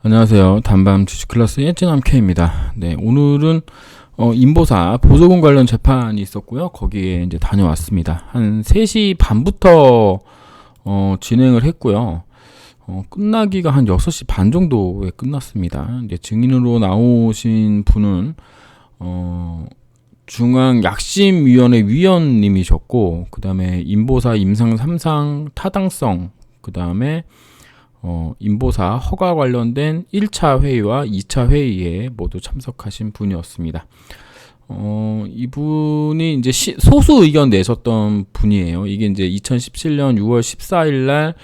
안녕하세요. 단밤 주식클래스의 찌남K입니다. 네, 오늘은 인보사 보조금 관련 재판이 있었고요. 거기에 이제 다녀왔습니다. 한 3시 반부터 진행을 했고요. 끝나기가 한 6시 반 정도에 끝났습니다. 이제 증인으로 나오신 분은 중앙약심위원회 위원님이셨고, 그 다음에 인보사 임상 3상 타당성, 그 다음에 인보사 허가 관련된 1차 회의와 2차 회의에 모두 참석하신 분이었습니다. 이분이 이제 소수 의견 내셨던 분이에요. 이게 이제 2017년 6월 14일 날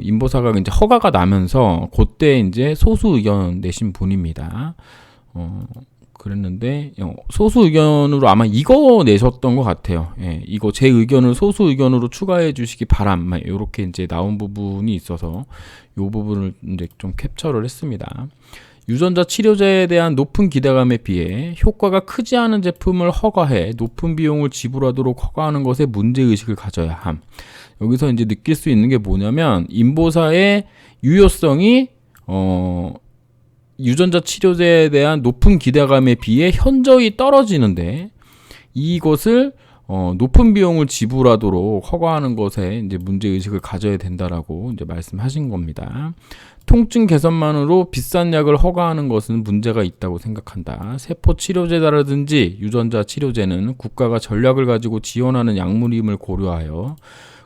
인보사가 이제 허가가 나면서 그때 이제 소수 의견 내신 분입니다. 그랬는데 소수 의견으로 아마 이거 내셨던 것 같아요. 예, 이거 제 의견을 소수 의견으로 추가해 주시기 바람, 이렇게 이제 나온 부분이 있어서 이 부분을 이제 좀 캡처를 했습니다. 유전자 치료제에 대한 높은 기대감에 비해 효과가 크지 않은 제품을 허가해 높은 비용을 지불하도록 허가하는 것에 문제 의식을 가져야 함. 여기서 이제 느낄 수 있는 게 뭐냐면 인보사의 유효성이 유전자 치료제에 대한 높은 기대감에 비해 현저히 떨어지는데 이것을 높은 비용을 지불하도록 허가하는 것에 이제 문제 의식을 가져야 된다라고 이제 말씀하신 겁니다. 통증 개선만으로 비싼 약을 허가하는 것은 문제가 있다고 생각한다. 세포 치료제라든지 유전자 치료제는 국가가 전략을 가지고 지원하는 약물임을 고려하여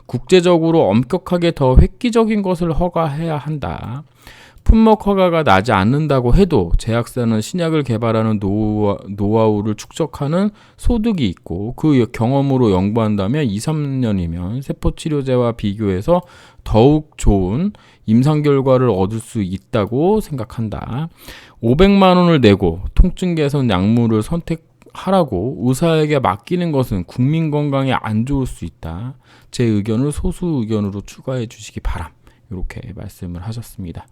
국제적으로 엄격하게 더 획기적인 것을 허가해야 한다. 품목 허가가 나지 않는다고 해도 제약사는 신약을 개발하는 노하우를 축적하는 소득이 있고 그 경험으로 연구한다면 2, 3년이면 세포치료제와 비교해서 더욱 좋은 임상 결과를 얻을 수 있다고 생각한다. 500만 원을 내고 통증 개선 약물을 선택하라고 의사에게 맡기는 것은 국민 건강에 안 좋을 수 있다. 제 의견을 소수 의견으로 추가해 주시기 바람. 이렇게 말씀을 하셨습니다.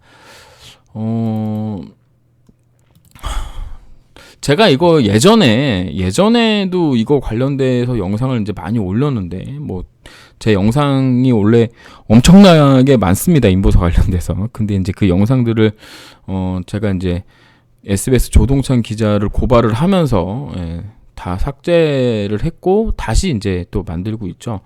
제가 이거 예전에도 이거 관련돼서 영상을 이제 많이 올렸는데, 제 영상이 원래 엄청나게 많습니다. 인보사 관련돼서. 근데 이제 그 영상들을, 제가 이제 SBS 조동찬 기자를 고발을 하면서, 다 삭제를 했고, 다시 이제 또 만들고 있죠.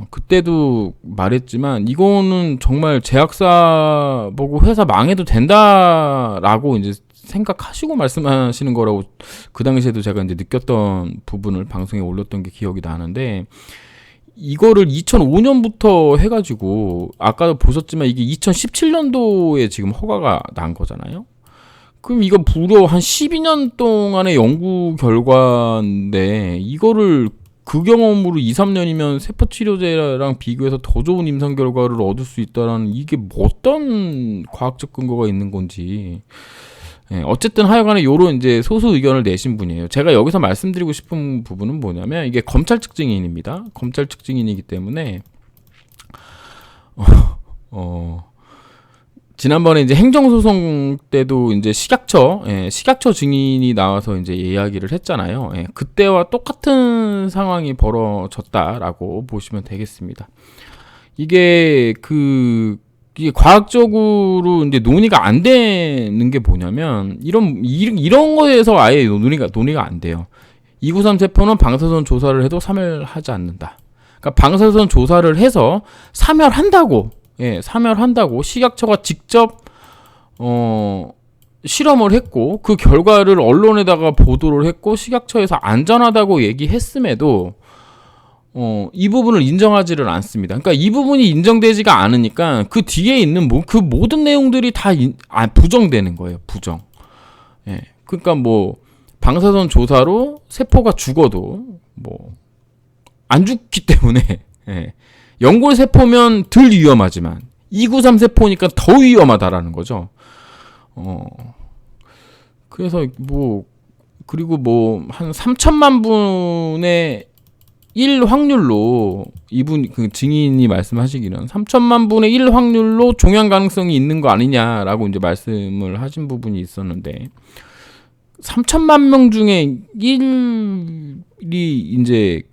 그때도 말했지만 이거는 정말 제약사 보고 회사 망해도 된다라고 이제 생각하시고 말씀하시는 거라고 그 당시에도 제가 이제 느꼈던 부분을 방송에 올렸던 게 기억이 나는데, 이거를 2005년부터 해가지고 아까도 보셨지만 이게 2017년도에 지금 허가가 난 거잖아요. 그럼 이거 무려 한 12년 동안의 연구 결과인데 이거를 그 경험으로 2, 3년이면 세포치료제랑 비교해서 더 좋은 임상 결과를 얻을 수 있다라는 이게 어떤 과학적 근거가 있는 건지. 어쨌든 하여간에 요런 이제 소수 의견을 내신 분이에요. 제가 여기서 말씀드리고 싶은 부분은 뭐냐면 이게 검찰 측 증인입니다. 검찰 측 증인이기 때문에 지난번에 이제 행정소송 때도 이제 식약처 증인이 나와서 이제 이야기를 했잖아요. 그때와 똑같은 상황이 벌어졌다라고 보시면 되겠습니다. 이게 과학적으로 이제 논의가 안 되는 게 뭐냐면 이런 거에서 아예 논의가 안 돼요. 293 세포는 방사선 조사를 해도 사멸하지 않는다. 그러니까 방사선 조사를 해서 사멸한다고 식약처가 직접 실험을 했고 그 결과를 언론에다가 보도를 했고 식약처에서 안전하다고 얘기했음에도 이 부분을 인정하지를 않습니다. 그러니까 이 부분이 인정되지가 않으니까 그 뒤에 있는 그 모든 내용들이 다 부정되는 거예요. 부정. 그러니까 방사선 조사로 세포가 죽어도 안 죽기 때문에 연골 세포면 덜 위험하지만 293 세포니까 더 위험하다라는 거죠. 그래서 그리고 한 3천만 분의 1 확률로 이분 그 증인이 말씀하시기는 3천만 분의 1 확률로 종양 가능성이 있는 거 아니냐라고 이제 말씀을 하신 부분이 있었는데 3천만 명 중에 1이 이제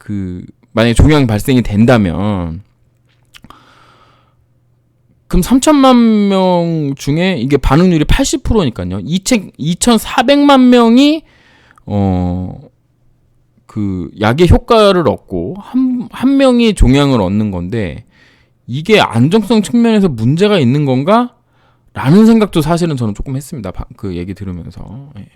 만약에 종양 발생이 된다면 그럼 3천만 명 중에 이게 반응률이 80%니까요. 2,400만 명이 그 약의 효과를 얻고 한 명이 종양을 얻는 건데 이게 안정성 측면에서 문제가 있는 건가? 라는 생각도 사실은 저는 조금 했습니다. 그 얘기 들으면서. 예.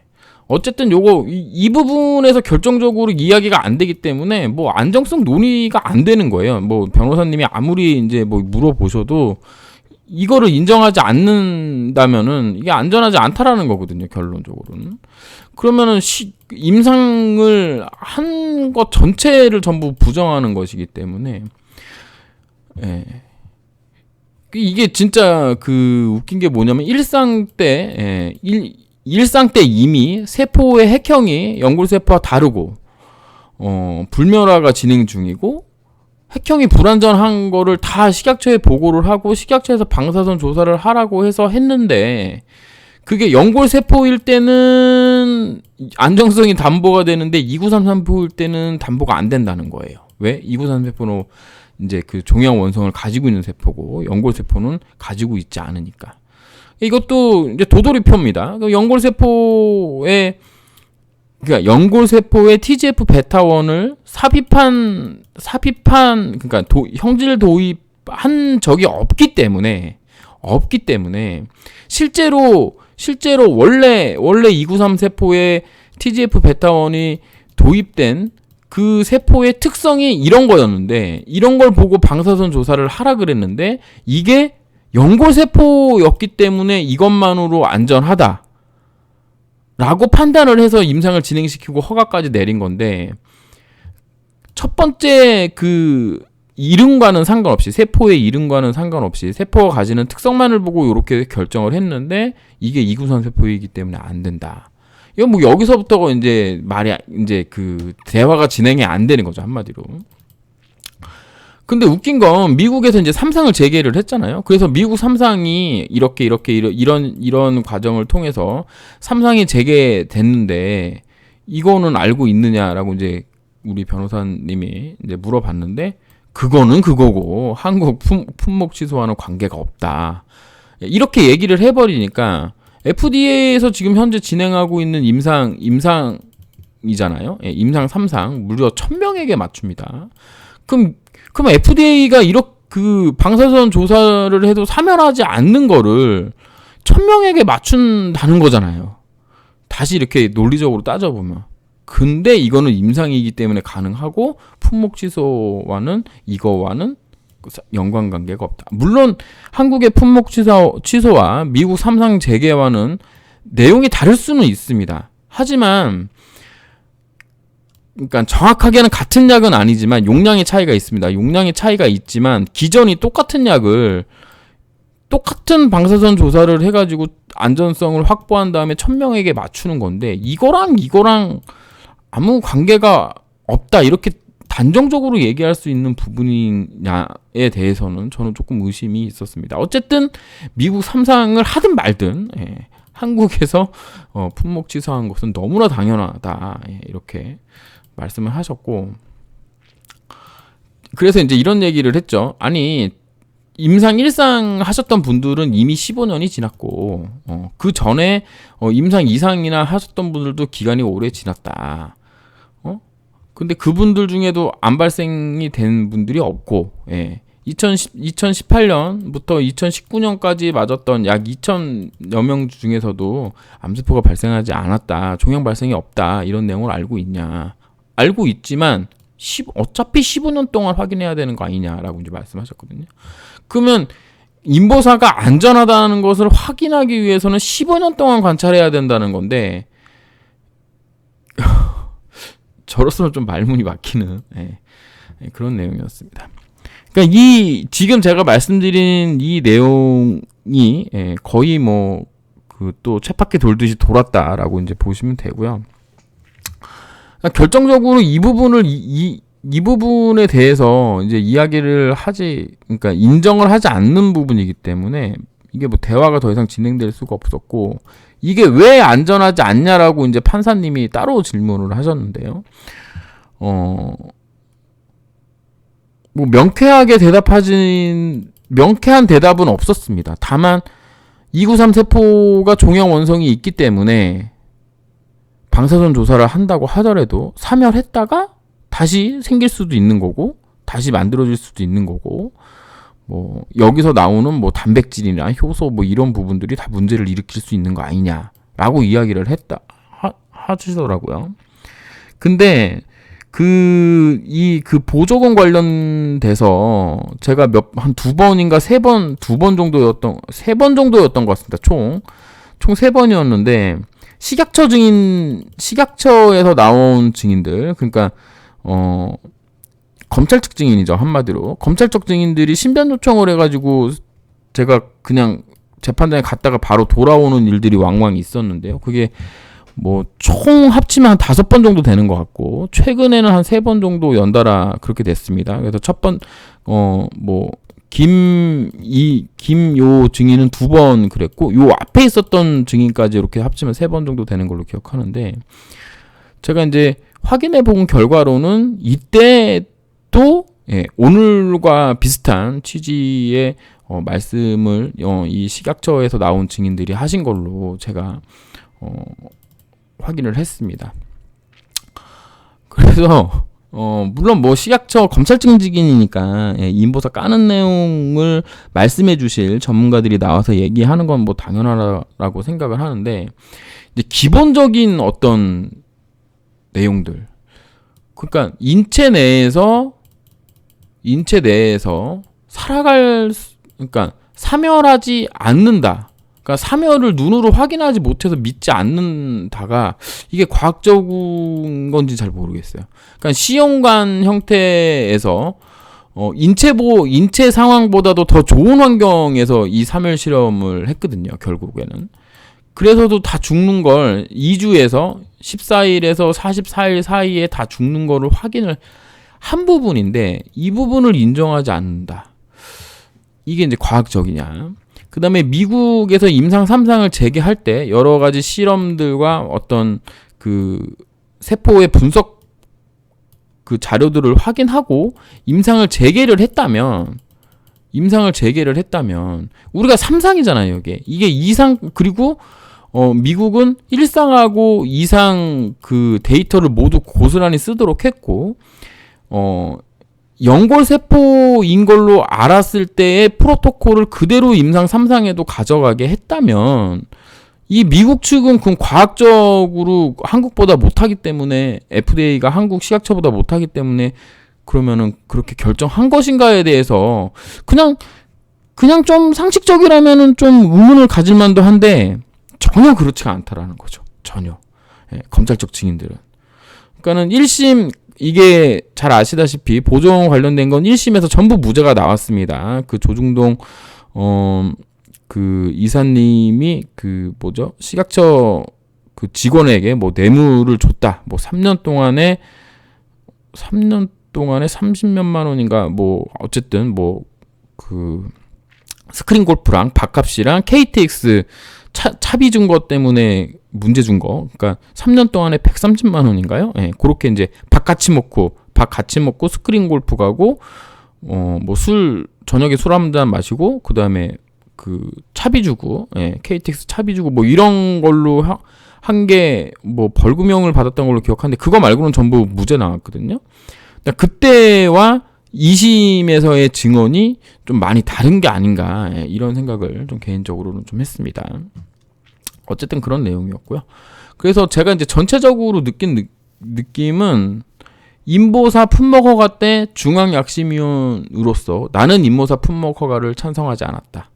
어쨌든 요거 이 부분에서 결정적으로 이야기가 안 되기 때문에 뭐 안정성 논의가 안 되는 거예요. 뭐 변호사님이 아무리 이제 뭐 물어보셔도 이거를 인정하지 않는다면은 이게 안전하지 않다라는 거거든요. 결론적으로는. 그러면은 임상을 한 것 전체를 전부 부정하는 것이기 때문에 예. 이게 진짜 그 웃긴 게 뭐냐면 일상 때 이미 세포의 핵형이 연골세포와 다르고 불멸화가 진행 중이고 핵형이 불완전한 거를 다 식약처에 보고를 하고 식약처에서 방사선 조사를 하라고 해서 했는데 그게 연골세포일 때는 안정성이 담보가 되는데 2933세포일 때는 담보가 안 된다는 거예요. 왜? 2933세포는 이제 그 종양 원성을 가지고 있는 세포고 연골세포는 가지고 있지 않으니까. 이것도 이제 도돌이표입니다. 연골세포의 TGF 베타1을 삽입한 그러니까 형질 도입한 적이 없기 때문에 실제로 원래 293 세포에 TGF 베타1이 도입된 그 세포의 특성이 이런 거였는데 이런 걸 보고 방사선 조사를 하라 그랬는데 이게 연골세포였기 때문에 이것만으로 안전하다 라고 판단을 해서 임상을 진행시키고 허가까지 내린 건데 첫 번째 그 이름과는 상관없이 세포의 이름과는 상관없이 세포가 가지는 특성만을 보고 이렇게 결정을 했는데 이게 293 세포이기 때문에 안 된다. 이건 뭐 여기서부터가 이제 이제 그 대화가 진행이 안 되는 거죠, 한마디로. 근데 웃긴 건 미국에서 이제 3상을 재개를 했잖아요. 그래서 미국 3상이 이런 과정을 통해서 3상이 재개됐는데 이거는 알고 있느냐라고 이제 우리 변호사님이 이제 물어봤는데 그거는 그거고 한국 품목 취소와는 관계가 없다. 이렇게 얘기를 해버리니까 FDA에서 지금 현재 진행하고 있는 임상이잖아요. 임상 3상 무려 1000명에게 맞춥니다. 그럼 FDA가 그 방사선 조사를 해도 사면하지 않는 거를 1000명에게 맞춘다는 거잖아요. 다시 이렇게 논리적으로 따져보면. 근데 이거는 임상이기 때문에 가능하고 품목 취소와는 이거와는 연관관계가 없다. 물론 한국의 품목 취소와 미국 3상 재개와는 내용이 다를 수는 있습니다. 하지만 그러니까 정확하게는 같은 약은 아니지만 용량의 차이가 있습니다. 용량의 차이가 있지만 기존이 똑같은 약을 똑같은 방사선 조사를 해가지고 안전성을 확보한 다음에 1000명에게 맞추는 건데 이거랑 아무 관계가 없다 이렇게 단정적으로 얘기할 수 있는 부분이냐에 대해서는 저는 조금 의심이 있었습니다. 어쨌든 미국 3상을 하든 말든 한국에서 품목 취소한 것은 너무나 당연하다 이렇게 말씀을 하셨고 그래서 이제 이런 얘기를 했죠. 아니 임상 1상 하셨던 분들은 이미 15년이 지났고 그 전에 임상 2상이나 하셨던 분들도 기간이 오래 지났다. 근데 그분들 중에도 암 발생이 된 분들이 없고 2018년부터 2019년까지 맞았던 약 2,000여 명 중에서도 암세포가 발생하지 않았다. 종양 발생이 없다. 이런 내용을 알고 있냐. 알고 있지만 어차피 15년 동안 확인해야 되는 거 아니냐라고 이제 말씀하셨거든요. 그러면 임보사가 안전하다는 것을 확인하기 위해서는 15년 동안 관찰해야 된다는 건데 저로서는 좀 말문이 막히는 그런 내용이었습니다. 그러니까 지금 제가 말씀드린 이 내용이 거의 뭐 그 또 쳇바퀴 돌듯이 돌았다라고 이제 보시면 되고요. 그러니까 결정적으로 이 부분에 대해서 이제 이야기를 그러니까 인정을 하지 않는 부분이기 때문에 이게 뭐 대화가 더 이상 진행될 수가 없었고 이게 왜 안전하지 않냐라고 이제 판사님이 따로 질문을 하셨는데요. 뭐 명쾌하게 대답하지는 명쾌한 대답은 없었습니다. 다만 293 세포가 종양 원성이 있기 때문에 방사선 조사를 한다고 하더라도 사멸했다가 다시 생길 수도 있는 거고 다시 만들어질 수도 있는 거고 뭐 여기서 나오는 뭐 단백질이나 효소 뭐 이런 부분들이 다 문제를 일으킬 수 있는 거 아니냐라고 이야기를 하시더라고요. 근데 그 보조금 관련돼서 제가 한 두 번인가 세 번 정도였던 것 같습니다. 총 세 번이었는데 식약처에서 나온 증인들, 그러니까 검찰 측 증인이죠, 한마디로. 검찰 측 증인들이 신변 요청을 해가지고 제가 그냥 재판장에 갔다가 바로 돌아오는 일들이 왕왕 있었는데요. 그게 뭐 총 합치면 한 5번 정도 되는 것 같고, 최근에는 한 3번 정도 연달아 그렇게 됐습니다. 그래서 김요 증인은 2번 그랬고, 요 앞에 있었던 증인까지 이렇게 합치면 3번 정도 되는 걸로 기억하는데, 제가 이제 확인해 본 결과로는 이때도 오늘과 비슷한 취지의 말씀을 이 식약처에서 나온 증인들이 하신 걸로 제가 확인을 했습니다. 그래서 물론 뭐 식약처 검찰청 직인이니까 인보사 까는 내용을 말씀해 주실 전문가들이 나와서 얘기하는 건 뭐 당연하다고 생각을 하는데, 이제 기본적인 어떤 내용들, 그러니까 인체 내에서 그러니까 사멸하지 않는다. 그러니까 사멸을 눈으로 확인하지 못해서 믿지 않는다가 이게 과학적인 건지 잘 모르겠어요. 그러니까 시험관 형태에서 인체 상황보다도 더 좋은 환경에서 이 사멸 실험을 했거든요, 결국에는. 그래서도 다 죽는 걸 2주에서 14일에서 44일 사이에 다 죽는 거를 확인을 한 부분인데, 이 부분을 인정하지 않는다. 이게 이제 과학적이냐. 그 다음에 미국에서 임상 3상을 재개할 때 여러 가지 실험들과 어떤 그 세포의 분석 그 자료들을 확인하고 임상을 재개를 했다면 우리가 3상이잖아요, 이게 2상. 그리고 미국은 1상하고 2상 그 데이터를 모두 고스란히 쓰도록 했고, 연골세포인 걸로 알았을 때의 프로토콜을 그대로 임상 3상에도 가져가게 했다면, 이 미국 측은 그럼 과학적으로 한국보다 못하기 때문에, FDA가 한국 식약처보다 못하기 때문에 그러면은 그렇게 결정한 것인가에 대해서 그냥 좀 상식적이라면은 좀 의문을 가질 만도 한데, 전혀 그렇지가 않다라는 거죠. 전혀. 검찰적 증인들은. 그러니까는 1심, 이게 잘 아시다시피 보조금 관련된 건 1심에서 전부 무죄가 나왔습니다. 그 조중동 그 이사님이 식약처 그 직원에게 뭐 뇌물을 줬다. 뭐 3년 동안에 30몇만 원인가 뭐 어쨌든 뭐 그 스크린 골프랑 밥값이랑 KTX 차비 준 것 때문에 문제 준 거. 그러니까 3년 동안에 130만 원인가요? 그렇게 이제 밥 같이 먹고 스크린 골프 가고 뭐 저녁에 술 한 잔 마시고, 그다음에 그 차비 주고, KTX 차비 주고 뭐 이런 걸로 한 게 뭐 벌금형을 받았던 걸로 기억하는데, 그거 말고는 전부 무죄 나왔거든요. 그러니까 그때와 2심에서의 증언이 좀 많이 다른 게 아닌가, 이런 생각을 좀 개인적으로는 좀 했습니다. 어쨌든 그런 내용이었고요. 그래서 제가 이제 전체적으로 느낀 느낌은, 인보사 품목 허가 때 중앙약심위원으로서 나는 인보사 품목 허가를 찬성하지 않았다.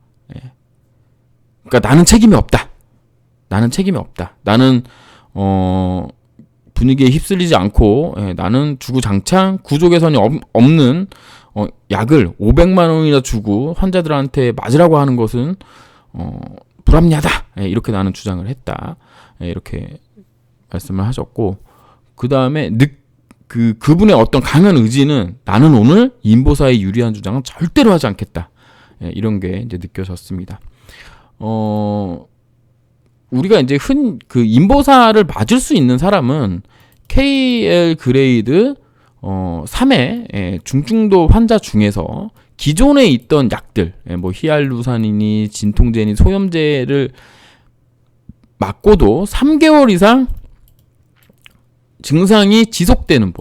그러니까 나는 책임이 없다. 나는 분위기에 휩쓸리지 않고, 나는 주구장창 구조 개선이 없는 약을 500만 원이나 주고 환자들한테 맞으라고 하는 것은 불합리하다. 이렇게 나는 주장을 했다. 이렇게 말씀을 하셨고, 그 다음에 그분의 어떤 강한 의지는, 나는 오늘 인보사에 유리한 주장은 절대로 하지 않겠다. 이런 게 이제 느껴졌습니다. 우리가 이제 그 인보사를 맞을 수 있는 사람은 KL 그레이드 3의 중증도 환자 중에서 기존에 있던 약들, 뭐 히알루산이니 진통제니 소염제를 맞고도 3개월 이상 증상이 지속되는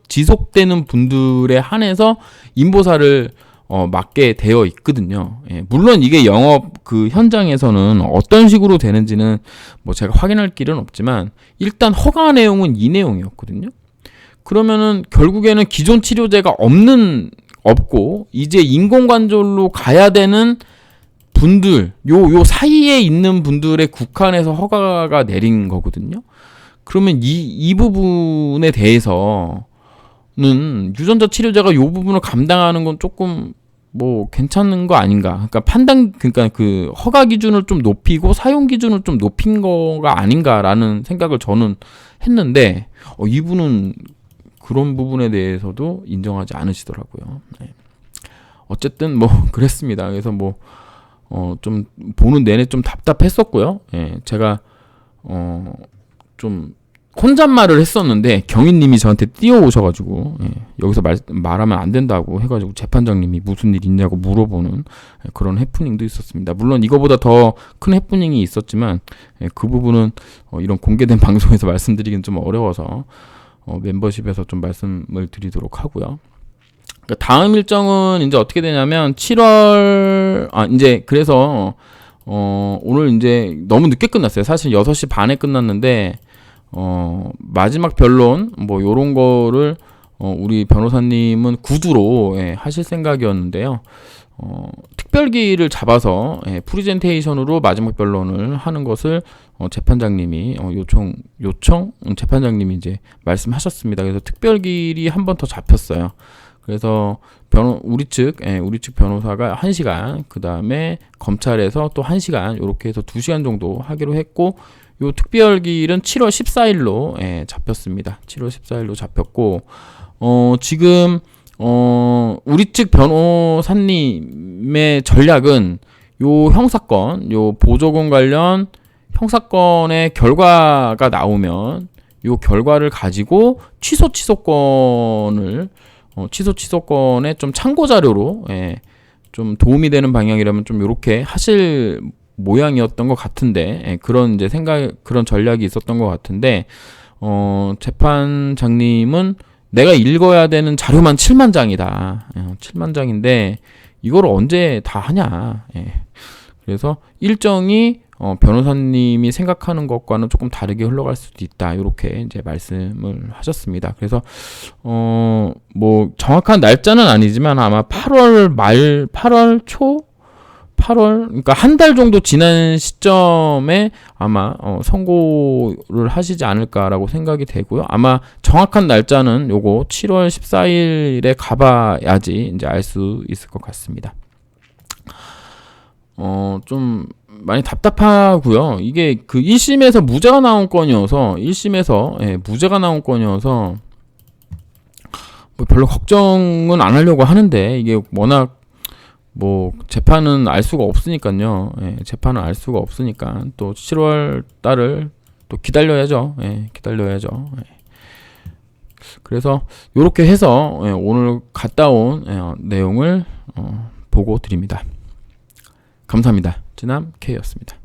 지속되는 분들에 한해서 인보살을 맞게 되어 있거든요. 물론 이게 영업 그 현장에서는 어떤 식으로 되는지는 뭐 제가 확인할 길은 없지만 일단 허가 내용은 이 내용이었거든요. 그러면은 결국에는 기존 치료제가 없고 이제 인공관절로 가야 되는 분들, 요 사이에 있는 분들의 국한에서 허가가 내린 거거든요. 그러면 이 부분에 대해서는 유전자 치료제가 요 부분을 감당하는 건 조금 뭐 괜찮은 거 아닌가. 그러니까 그 허가 기준을 좀 높이고 사용 기준을 좀 높인 거가 아닌가라는 생각을 저는 했는데 이분은 그런 부분에 대해서도 인정하지 않으시더라고요. 네. 어쨌든 뭐 그랬습니다. 그래서 뭐 좀 보는 내내 좀 답답했었고요. 제가 좀 혼잣말을 했었는데 경위님이 저한테 뛰어오셔가지고 여기서 말하면 안 된다고 해가지고 재판장님이 무슨 일 있냐고 물어보는 그런 해프닝도 있었습니다. 물론 이거보다 더 큰 해프닝이 있었지만 그 부분은 이런 공개된 방송에서 말씀드리기는 좀 어려워서 멤버십에서 좀 말씀을 드리도록 하고요. 다음 일정은 이제 어떻게 되냐면 7월 이제 그래서 오늘 이제 너무 늦게 끝났어요. 사실 6시 반에 끝났는데 마지막 변론 뭐 요런 거를 우리 변호사님은 구두로 하실 생각이었는데요. 특별기를 잡아서 프리젠테이션으로 마지막 변론을 하는 것을 재판장님이 요청 재판장님이 이제 말씀하셨습니다. 그래서 특별기일이 한 번 더 잡혔어요. 그래서 우리 측 변호사가 1시간, 그 다음에 검찰에서 또 1시간, 이렇게 해서 2시간 정도 하기로 했고, 요 특별기일은 7월 14일로 잡혔습니다. 7월 14일로 잡혔고, 지금 우리 측 변호사님의 전략은 요 형사건, 요 보조금 관련 형사건의 결과가 나오면 요 결과를 가지고 취소권에 좀 참고 자료로 좀 도움이 되는 방향이라면 좀 이렇게 하실 모양이었던 것 같은데 그런 이제 그런 전략이 있었던 것 같은데 재판장님은 내가 읽어야 되는 자료만 7만 장이다. 7만 장인데 이걸 언제 다 하냐. 그래서 일정이 변호사님이 생각하는 것과는 조금 다르게 흘러갈 수도 있다. 이렇게 이제 말씀을 하셨습니다. 그래서 뭐 정확한 날짜는 아니지만 아마 8월 초, 그러니까 한 달 정도 지난 시점에 아마 선고를 하시지 않을까라고 생각이 되고요. 아마 정확한 날짜는 요거 7월 14일에 가봐야지 이제 알 수 있을 것 같습니다. 좀 많이 답답하고요. 이게 그 1심에서 무죄가 나온 건이어서 뭐 별로 걱정은 안 하려고 하는데 이게 워낙 뭐 재판은 알 수가 없으니까요. 재판은 알 수가 없으니까 또 7월 달을 또 기다려야죠. 그래서 이렇게 해서 오늘 갔다 온 내용을 보고 드립니다. 감사합니다. 진남 K였습니다.